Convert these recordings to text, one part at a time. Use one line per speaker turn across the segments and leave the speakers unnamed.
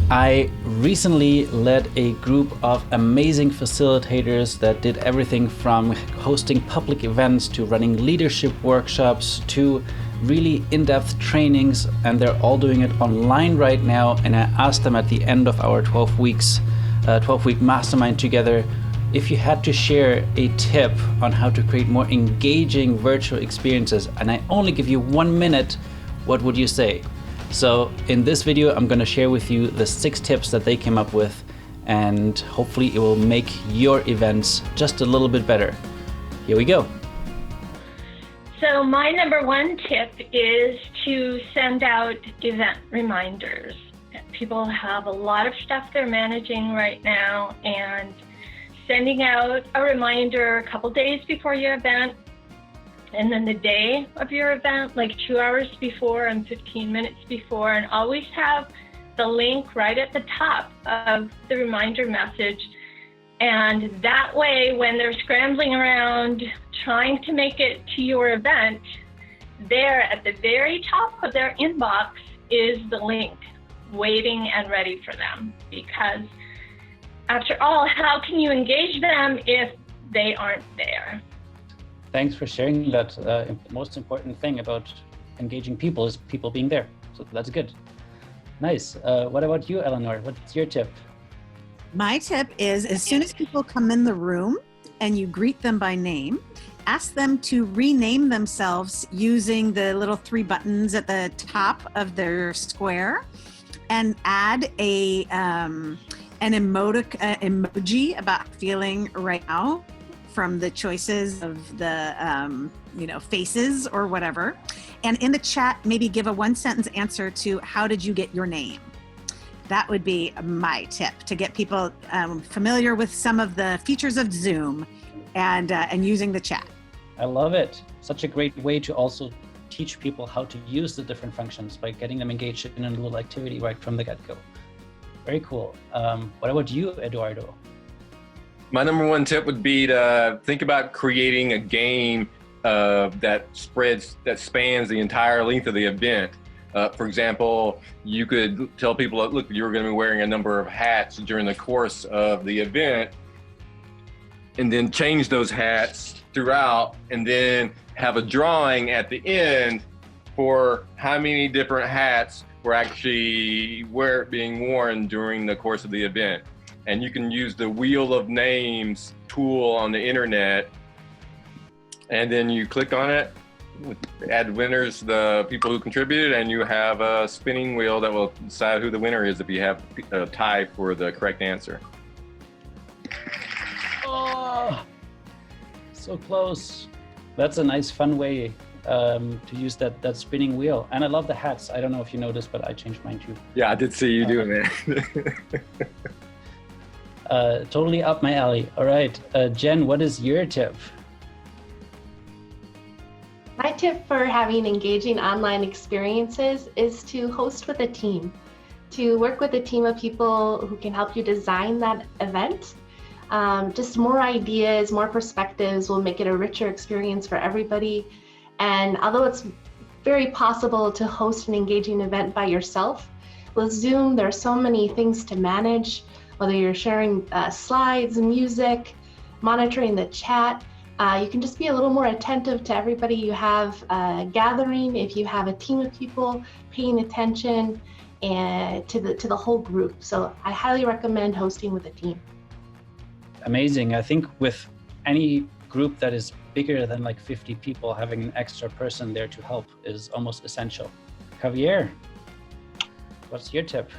I recently led a group of amazing facilitators that did everything from hosting public events to running leadership workshops to really in-depth trainings, and they're all doing it online right now. And I asked them at the end of our 12-week mastermind together, if you had to share a tip on how to create more engaging virtual experiences, and I only give you 1 minute, what would you say? So in this video, I'm going to share with you the 6 tips that they came up with, and hopefully it will make your events just a little bit better. Here we go.
So my number 1 tip is to send out event reminders. People have a lot of stuff they're managing right now, and sending out a reminder a couple days before your event, and then the day of your event, like 2 hours before and 15 minutes before, and always have the link right at the top of the reminder message. And that way, when they're scrambling around trying to make it to your event, there at the very top of their inbox is the link waiting and ready for them. Because after all, how can you engage them if they aren't there?
Thanks for sharing that. Most important thing about engaging people is people being there. So that's good. Nice. What about you, Eleanor? What's your tip?
My tip is, as soon as people come in the room and you greet them by name, ask them to rename themselves using the little 3 buttons at the top of their square, and add an emoji about feeling right now from the choices of the faces or whatever. And in the chat, maybe give a 1-sentence answer to how did you get your name? That would be my tip to get people familiar with some of the features of Zoom and using the chat.
I love it. Such a great way to also teach people how to use the different functions by getting them engaged in a little activity right from the get-go. Very cool. What about you, Eduardo?
My number 1 tip would be to think about creating a game that spans the entire length of the event. For example, you could tell people, look, you're going to be wearing a number of hats during the course of the event, and then change those hats throughout, and then have a drawing at the end for how many different hats were actually being worn during the course of the event. And you can use the Wheel of Names tool on the internet, and then you click on it, add winners, the people who contributed, and you have a spinning wheel that will decide who the winner is if you have a tie for the correct answer.
Oh, so close. That's a nice, fun way to use that spinning wheel. And I love the hats. I don't know if you noticed, but I changed mine too.
Yeah, I did see you doing that.
Totally up my alley. All right, Jen, what is your tip?
My tip for having engaging online experiences is to host with a team, to work with a team of people who can help you design that event. Just more ideas, more perspectives will make it a richer experience for everybody. And although it's very possible to host an engaging event by yourself, with Zoom, there are so many things to manage, whether you're sharing slides, music, monitoring the chat. You can just be a little more attentive to everybody you have gathering. If you have a team of people paying attention and to the whole group. So I highly recommend hosting with a team.
Amazing. I think with any group that is bigger than like 50 people, having an extra person there to help is almost essential. Javier, what's your tip?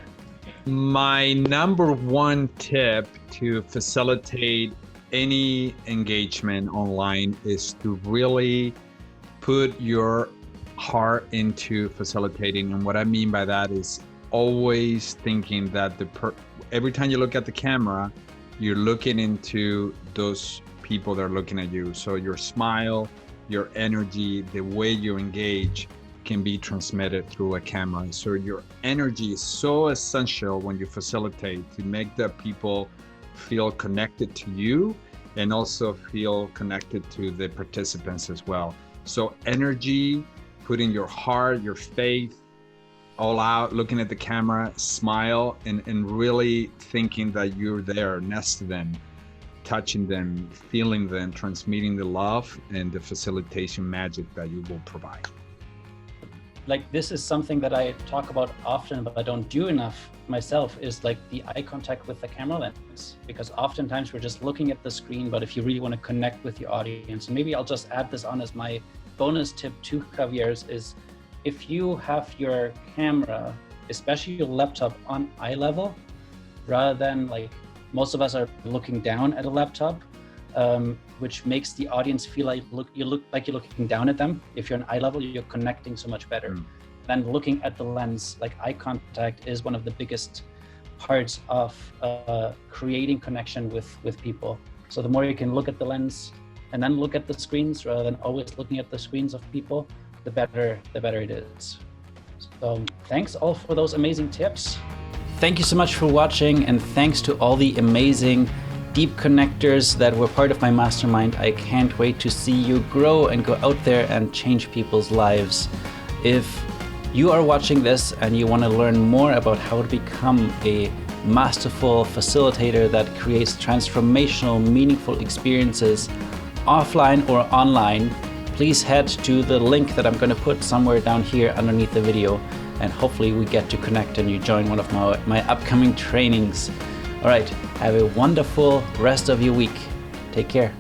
My number 1 tip to facilitate any engagement online is to really put your heart into facilitating. And what I mean by that is always thinking that every time you look at the camera, you're looking into those people that are looking at you. So your smile, your energy, the way you engage can be transmitted through a camera. So your energy is so essential when you facilitate to make the people feel connected to you and also feel connected to the participants as well. So energy, putting your heart, your faith, all out, looking at the camera, smile, and really thinking that you're there next to them, touching them, feeling them, transmitting the love and the facilitation magic that you will provide.
Like, this is something that I talk about often, but I don't do enough myself, is like the eye contact with the camera lens, because oftentimes we're just looking at the screen. But if you really want to connect with your audience, and maybe I'll just add this on as my bonus tip to Javier's, is if you have your camera, especially your laptop, on eye level, rather than, like, most of us are looking down at a laptop, which makes the audience feel like you look like you're looking down at them. If you're on eye level, you're connecting so much better. Then looking at the lens, like, eye contact is one of the biggest parts of creating connection with people. So the more you can look at the lens and then look at the screens rather than always looking at the screens of people, the better it is. So thanks all for those amazing tips. Thank you so much for watching, and thanks to all the amazing Deep Connectors that were part of my mastermind. I can't wait to see you grow and go out there and change people's lives. If you are watching this and you want to learn more about how to become a masterful facilitator that creates transformational, meaningful experiences offline or online, please head to the link that I'm going to put somewhere down here underneath the video, and hopefully we get to connect and you join one of my upcoming trainings. All right, have a wonderful rest of your week. Take care.